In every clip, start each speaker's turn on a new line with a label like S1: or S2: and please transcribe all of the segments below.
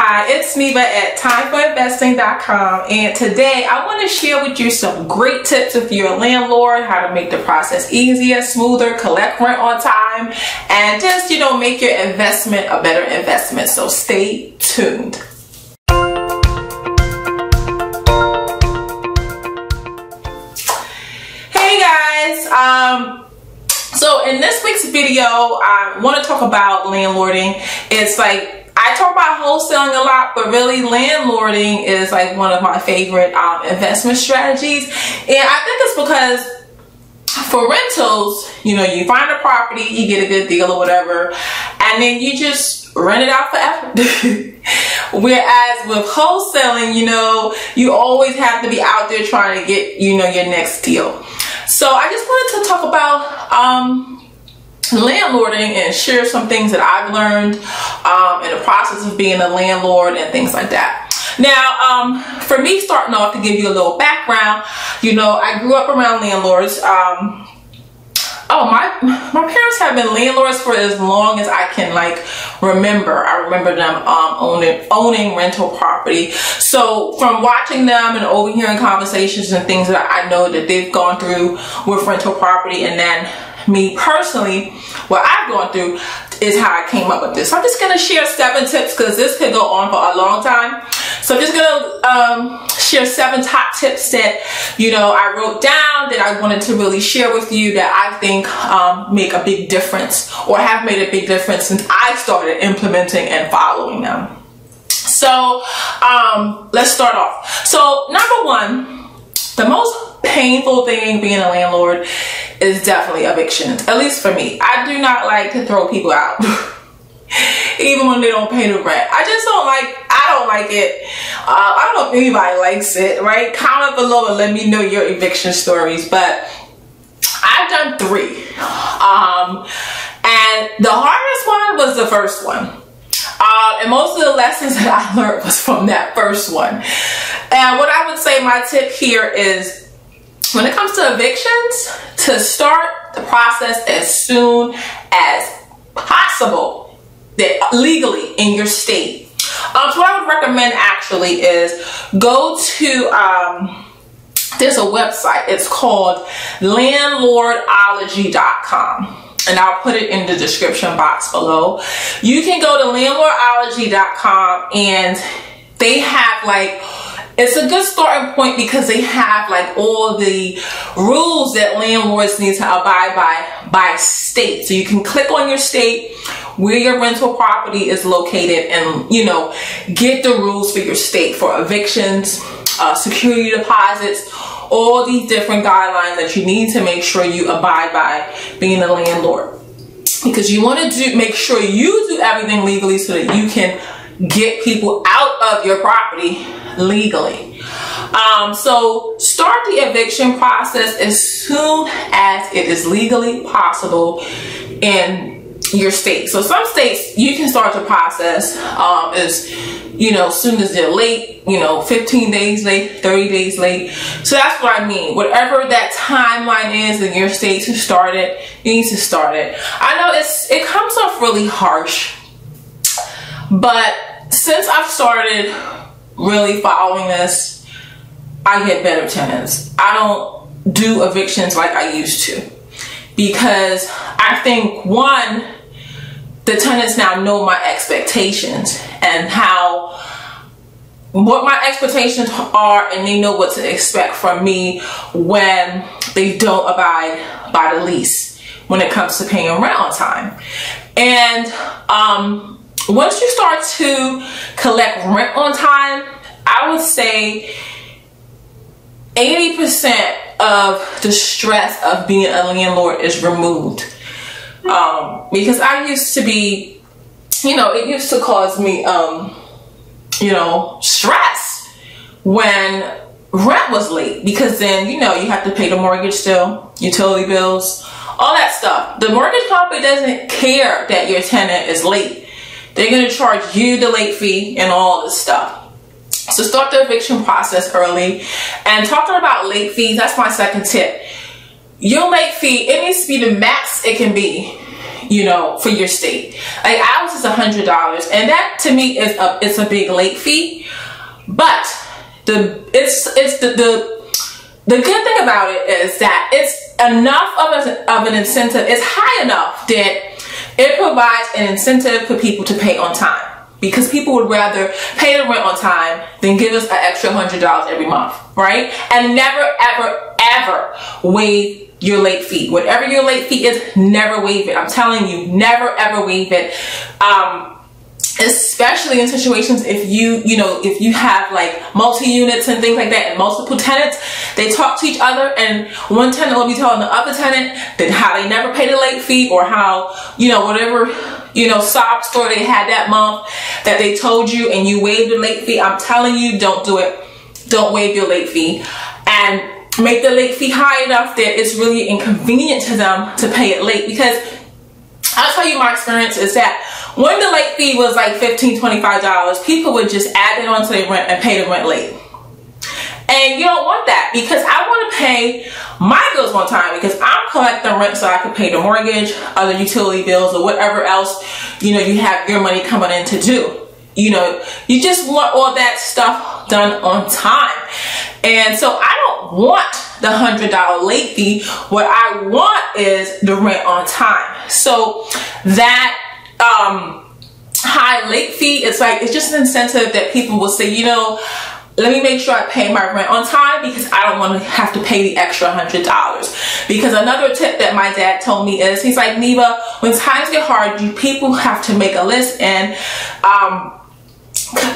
S1: Hi, it's Neva at timeforinvesting.com, and today I want to share with you some great tips if you're a landlord, how to make the process easier, smoother, collect rent on time, and just, make your investment a better investment. So stay tuned. Hey guys, so in this week's video, I want to talk about landlording. It's like, I talk about wholesaling a lot, but really landlording is like one of my favorite investment strategies. And I think it's because for rentals, you find a property, you get a good deal or whatever, and then you just rent it out forever. Whereas with wholesaling, you always have to be out there trying to get, your next deal. So I just wanted to talk about landlording and share some things that I've learned in the process of being a landlord and things like that. Now, for me, starting off, to give you a little background, I grew up around landlords. My parents have been landlords for as long as I can remember. I remember them owning rental property. So from watching them and overhearing conversations and things that I know that they've gone through with rental property, and then me personally, what I've gone through is how I came up with this. So I'm just going to share 7 tips because this could go on for a long time. So I'm just going to share 7 top tips that, I wrote down that I wanted to really share with you that I think make a big difference or have made a big difference since I started implementing and following them. So let's start off. So number 1, the most painful thing being a landlord is definitely evictions. At least for me. I do not like to throw people out. Even when they don't pay the rent. I don't like it. I don't know if anybody likes it, right? Comment below and let me know your eviction stories. But I've done 3. And the hardest one was the first one. And most of the lessons that I learned was from that first one. And what I would say my tip here is, when it comes to evictions, to start the process as soon as possible, legally in your state. So what I would recommend actually is go to, there's a website, it's called landlordology.com. And I'll put it in the description box below. You can go to landlordology.com and they have it's a good starting point because they have all the rules that landlords need to abide by state. So you can click on your state where your rental property is located and, get the rules for your state for evictions, security deposits, all these different guidelines that you need to make sure you abide by being a landlord. Because you want to make sure you do everything legally so that you can get people out of your property legally. So start the eviction process as soon as it is legally possible in your state. So some states you can start the process as soon as they're late, 15 days late, 30 days late. So that's what I mean. Whatever that timeline is in your state to start it, you need to start it. I know it comes off really harsh, but since I've started really following this, I get better tenants. I don't do evictions like I used to because I think, 1, the tenants now know my expectations and what my expectations are, and they know what to expect from me when they don't abide by the lease when it comes to paying rent on time. And once you start to collect rent on time, I would say 80% of the stress of being a landlord is removed. Because I used to be, it used to cause me, stress when rent was late. Because then, you have to pay the mortgage still, utility bills, all that stuff. The mortgage company doesn't care that your tenant is late. They're going to charge you the late fee and all this stuff. So start the eviction process early. And talking about late fees, that's my second tip. Your late fee, it needs to be the max it can be. you know, for your state. Like ours is $100, and that to me is it's a big late fee. But the good thing about it is that it's enough of an incentive. It's high enough that it provides an incentive for people to pay on time, because people would rather pay the rent on time than give us an extra $100 every month, right? And never, ever, ever waive your late fee. Whatever your late fee is, never waive it. I'm telling you, never, ever waive it. Especially in situations if if you have like multi-units and things like that and multiple tenants, they talk to each other, and one tenant will be telling the other tenant that how they never paid a late fee, or how, whatever, sob story they had that month that they told you and you waived the late fee. I'm telling you, don't do it. Don't waive your late fee, and make the late fee high enough that it's really inconvenient to them to pay it late. Because I'll tell you, my experience is that when the late fee was like $15, $25, people would just add it onto their rent and pay the rent late. And you don't want that, because I want to pay my bills on time, because I'm collecting rent so I can pay the mortgage, other utility bills, or whatever else, you have your money coming in to do. You just want all that stuff done on time. And so I don't want the $100 late fee. What I want is the rent on time. So that high late fee, it's just an incentive that people will say, let me make sure I pay my rent on time, because I don't want to have to pay the extra $100. Because another tip that my dad told me is, he's like, Neva, when times get hard, people have to make a list and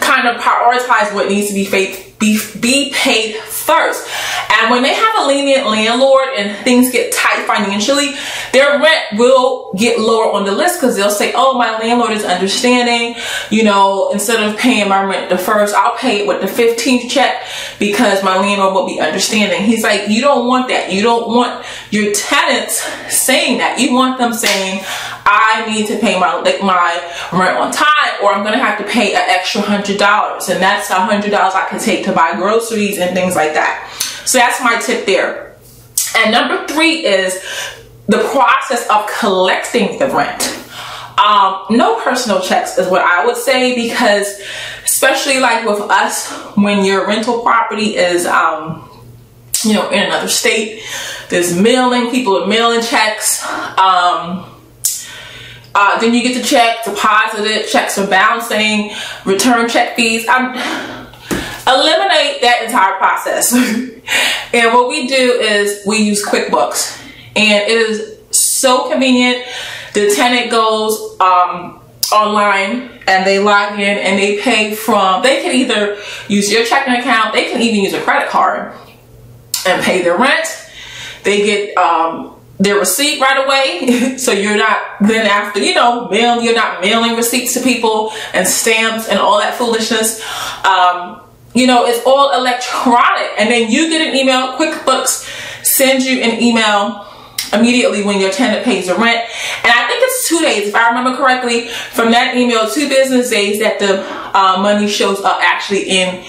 S1: kind of prioritize what needs to be paid first. And when they have a lenient landlord and things get tight financially, their rent will get lower on the list, because they'll say, oh, my landlord is understanding, instead of paying my rent the first, I'll pay it with the 15th check, because my landlord will be understanding. He's like, you don't want that. You don't want your tenants saying that. You want them saying, I need to pay my rent on time, or I'm going to have to pay an extra $100. And that's $100 I can take to buy groceries and things like that. So that's my tip there. And number 3 is the process of collecting the rent. No personal checks is what I would say, because especially like with us, when your rental property is, in another state, there's mailing, people are mailing checks. Then you get the check, deposit it, checks are bouncing, return check fees. Eliminate that entire process. And what we do is we use QuickBooks, and it is so convenient. The tenant goes online and they log in and they pay they can either use your checking account, they can even use a credit card and pay their rent. They get their receipt right away. So you're not then after, you're not mailing receipts to people and stamps and all that foolishness. It's all electronic. And then you get an email. QuickBooks sends you an email immediately when your tenant pays the rent. And I think it's 2 days, if I remember correctly, from that email, 2 business days, that the money shows up actually in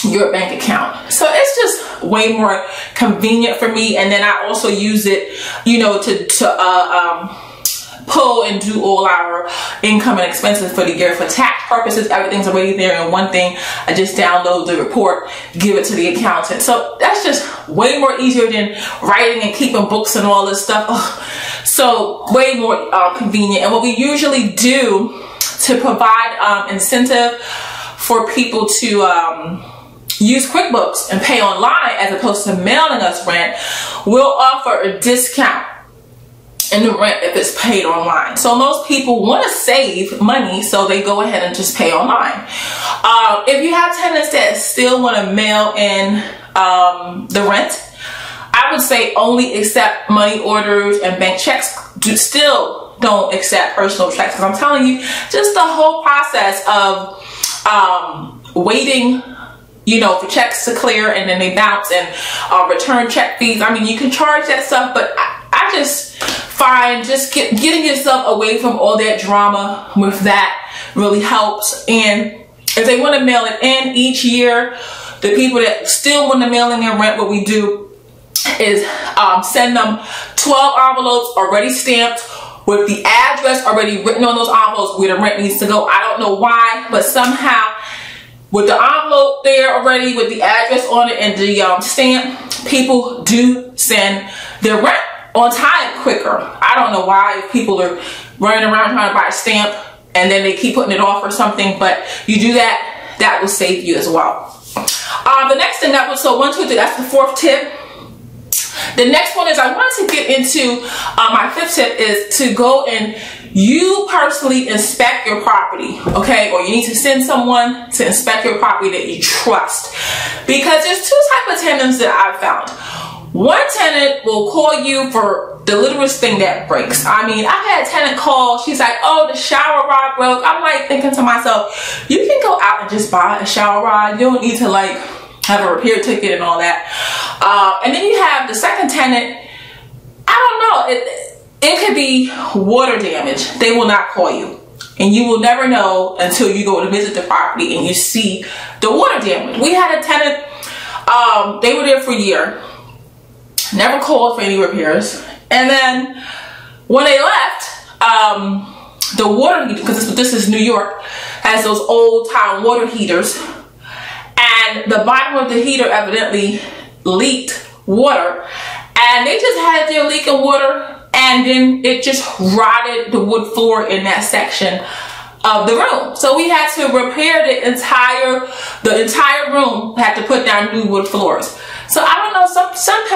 S1: your bank account. So it's just way more convenient for me. And then I also use it, to pull and do all our income and expenses for the year. For tax purposes, everything's already there in one thing. I just download the report, give it to the accountant. So that's just way more easier than writing and keeping books and all this stuff. So way more convenient. And what we usually do to provide incentive for people to use QuickBooks and pay online as opposed to mailing us rent, we'll offer a discount in the rent if it's paid online. So most people want to save money, so they go ahead and just pay online. If you have tenants that still want to mail in the rent, I would say only accept money orders and bank checks. Still don't accept personal checks, because I'm telling you, just the whole process of waiting for checks to clear and then they bounce, and return check fees. I mean, you can charge that stuff, but I just find getting yourself away from all that drama with that really helps. And if they want to mail it in each year, the people that still want to mail in their rent, what we do is send them 12 envelopes already stamped with the address already written on those envelopes where the rent needs to go. I don't know why, but somehow with the envelope there already with the address on it and the stamp, people do send their rent on time quicker. I don't know why, if people are running around trying to buy a stamp and then they keep putting it off or something, but you do that, that will save you as well. The next thing that was, so 1, 2, 3, that's the 4th tip. The next one is I wanted to get into my 5th tip is to go and you personally inspect your property, okay? Or you need to send someone to inspect your property that you trust. Because there's 2 types of tenants that I've found. One tenant will call you for the littlest thing that breaks. I mean, I had a tenant call, she's like, oh, the shower rod broke. I'm like thinking to myself, you can go out and just buy a shower rod. You don't need to like have a repair ticket and all that. And then you have the second tenant, I don't know, it could be water damage. They will not call you. And you will never know until you go to visit the property and you see the water damage. We had a tenant, they were there for a year, never called for any repairs. And then when they left, the water heater, because this is New York, has those old time water heaters. And the bottom of the heater evidently leaked water. And they just had their leaking water, and then it just rotted the wood floor in that section of the room. So we had to repair the entire room, had to put down new wood floors. So I don't know, some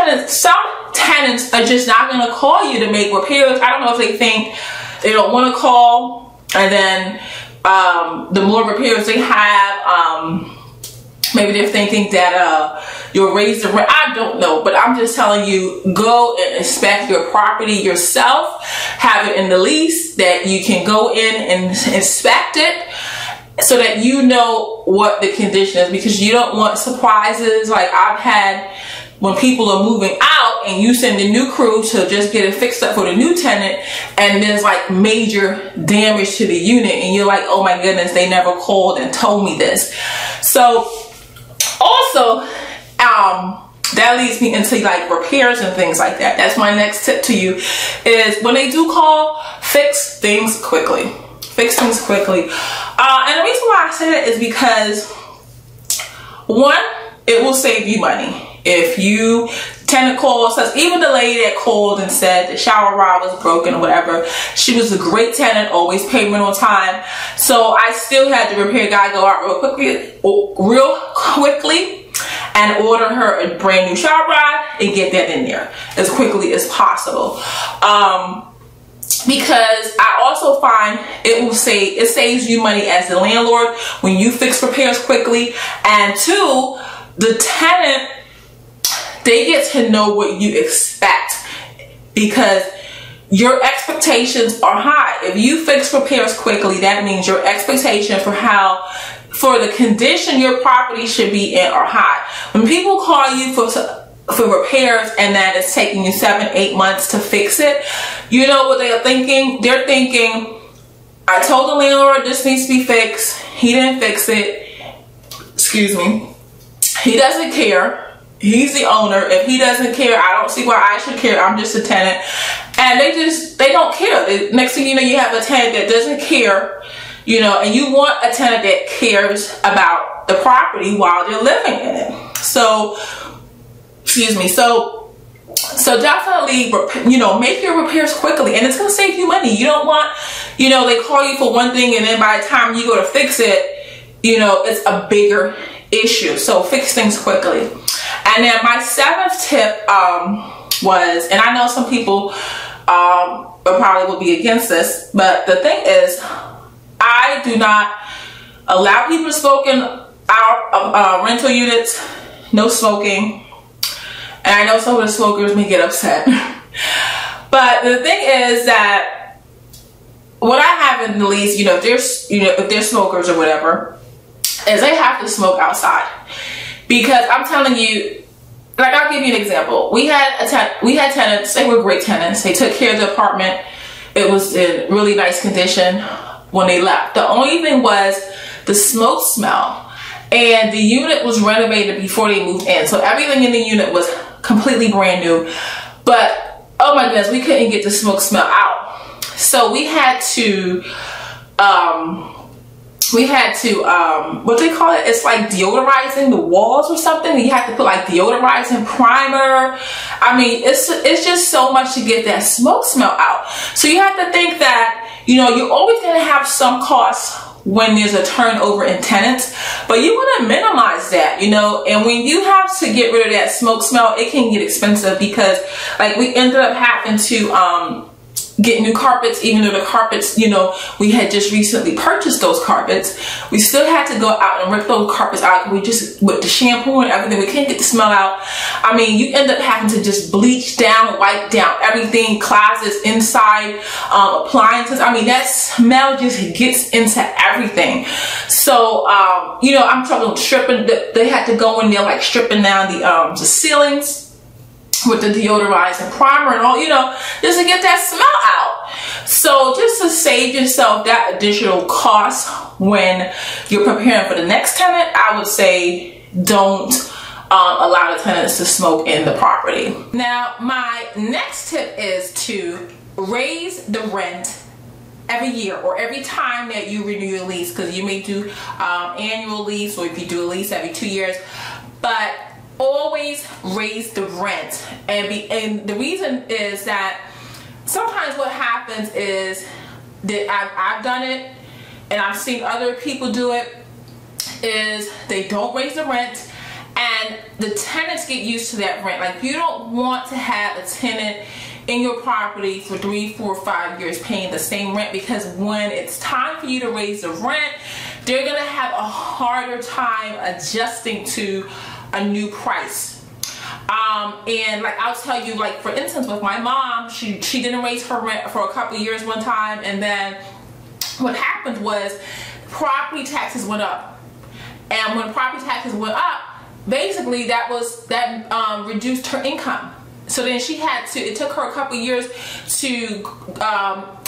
S1: tenants are just not gonna call you to make repairs. I don't know if they think they don't wanna call, and then the more repairs they have, maybe they're thinking that you'll raise the rent. I don't know, but I'm just telling you, go and inspect your property yourself. Have it in the lease that you can go in and inspect it so that you know what the condition is, because you don't want surprises like I've had when people are moving out and you send a new crew to just get it fixed up for the new tenant, and there's like major damage to the unit and you're like, oh my goodness, they never called and told me this. So also, that leads me into like repairs and things like that. That's my next tip to you, is when they do call, fix things quickly. Fix things quickly. And the reason why I say that is because, one, it will save you money. If you tenant calls, even the lady that called and said the shower rod was broken or whatever, she was a great tenant, always paid rent on time. So I still had the repair guy go out real quickly and order her a brand new shower rod and get that in there as quickly as possible. Because I also find it saves you money as the landlord when you fix repairs quickly, and 2, the tenant, they get to know what you expect, because your expectations are high. If you fix repairs quickly, that means your expectation for the condition your property should be in are high. When people call you for repairs and that it's taking you 7, 8 months to fix it, you know what they are thinking? They're thinking, I told the landlord this needs to be fixed. He didn't fix it. Excuse me. He doesn't care. He's the owner. If he doesn't care, I don't see why I should care. I'm just a tenant. And they don't care. Next thing you know, you have a tenant that doesn't care, you know, and you want a tenant that cares about the property while they're living in it. So, excuse me. So definitely, you know, make your repairs quickly, and it's going to save you money. You don't want, you know, they call you for one thing and then by the time you go to fix it, you know, it's a bigger issue. So fix things quickly. And then my 7th tip was, and I know some people probably will be against this, but the thing is, I do not allow people to smoke in our rental units. No smoking. And I know some of the smokers may get upset. But the thing is that what I have in the lease, you know, if they're smokers or whatever, is they have to smoke outside. Because I'm telling you, like, I'll give you an example. We had tenants, they were great tenants. They took care of the apartment. It was in really nice condition when they left. The only thing was the smoke smell. And the unit was renovated before they moved in. So everything in the unit was completely brand new. But oh my goodness, we couldn't get the smoke smell out. So we had to what they call it, it's like deodorizing the walls or something. You have to put like deodorizing primer. I mean, it's just so much to get that smoke smell out. So you have to think that, you know, you're always going to have some costs when there's a turnover in tenants, but you want to minimize that, you know. And when you have to get rid of that smoke smell, it can get expensive, because like we ended up having to get new carpets, even though the carpets, you know, we had just recently purchased those carpets. We still had to go out and rip those carpets out. We just, with the shampoo and everything, we can't get the smell out. I mean, you end up having to just bleach down, wipe down everything, closets, inside, appliances. I mean, that smell just gets into everything. So, you know, I'm talking stripping, they had to go in there like stripping down the ceilings with the deodorizing primer and all, you know, just to get that smell out. So just to save yourself that additional cost when you're preparing for the next tenant, I would say don't allow the tenants to smoke in the property. Now, my next tip is to raise the rent every year or every time that you renew your lease, because you may do annual lease, or if you do a lease every 2 years, but always raise the rent. And the reason is that sometimes what happens is that I've done it and I've seen other people do it, is they don't raise the rent and the tenants get used to that rent. Like, you don't want to have a tenant in your property for 3, 4, 5 years paying the same rent, because when it's time for you to raise the rent, they're gonna have a harder time adjusting to a new price. And like, I'll tell you, like, for instance, with my mom, she didn't raise her rent for a couple of years one time, and then what happened was property taxes went up. And when property taxes went up, basically that reduced her income. So then she had to, it took her a couple of years to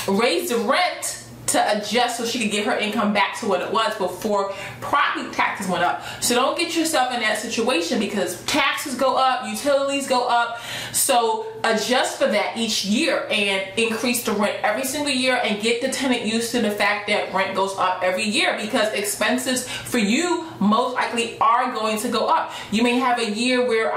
S1: raise the rent to adjust so she could get her income back to what it was before property taxes went up. So don't get yourself in that situation, because taxes go up, utilities go up. So adjust for that each year and increase the rent every single year, and get the tenant used to the fact that rent goes up every year, because expenses for you most likely are going to go up. You may have a year where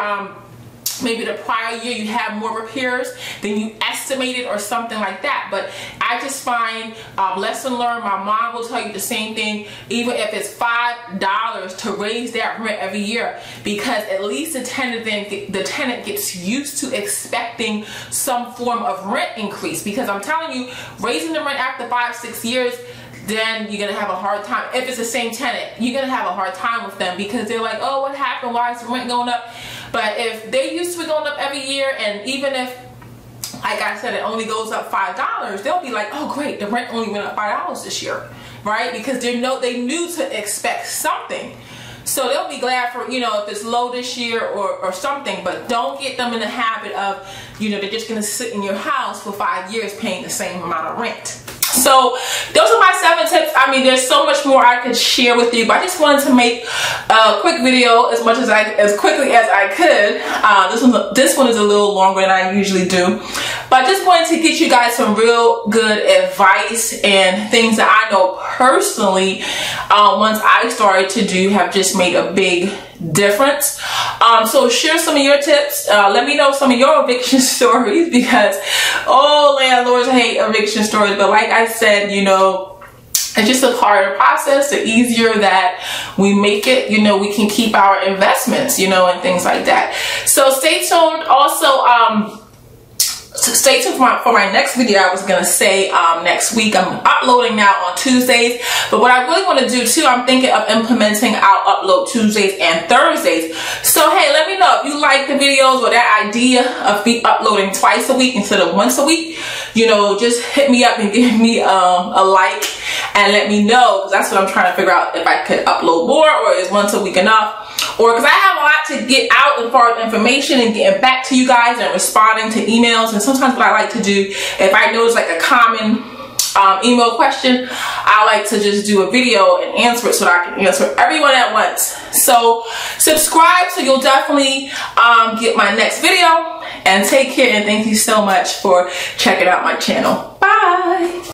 S1: maybe the prior year you have more repairs than you estimated or something like that. But I just find, lesson learned, my mom will tell you the same thing, even if it's $5 to raise that rent every year, because at least the tenant gets used to expecting some form of rent increase. Because I'm telling you, raising the rent after 5, 6 years, then you're gonna have a hard time. If it's the same tenant, you're gonna have a hard time with them, because they're like, oh, what happened? Why is the rent going up? But if they're used to it going up every year, and even if, like I said, it only goes up $5, they'll be like, oh great, the rent only went up $5 this year, right? Because they knew to expect something. So they'll be glad for, you know, if it's low this year or something. But don't get them in the habit of, you know, they're just gonna sit in your house for 5 years paying the same amount of rent. So those are my 7 tips. I mean, there's so much more I could share with you, but I just wanted to make a quick video as quickly as I could. This one is a little longer than I usually do, but I just wanted to get you guys some real good advice and things that I know personally, once I started to do, have just made a big difference. So share some of your tips. Let me know some of your eviction stories, because all landlords hate eviction stories. But like I said, you know, it's just a part of the process. The easier that we make it, you know, we can keep our investments, you know, and things like that. So stay tuned. Also, stay tuned for my next video. I was gonna say next week. I'm uploading now on Tuesdays, but what I really want to do too, I'm thinking of implementing, I'll upload Tuesdays and Thursdays. So hey, let me know if you like the videos, or that idea of uploading twice a week instead of once a week. You know, just hit me up and give me a like and let me know, because that's what I'm trying to figure out, if I could upload more, or is once a week enough. Or because I have a lot to get out as far as information and getting back to you guys and responding to emails. And sometimes what I like to do, if I notice like a common email question, I like to just do a video and answer it so that I can answer everyone at once. So subscribe so you'll definitely get my next video, and take care, and thank you so much for checking out my channel. Bye.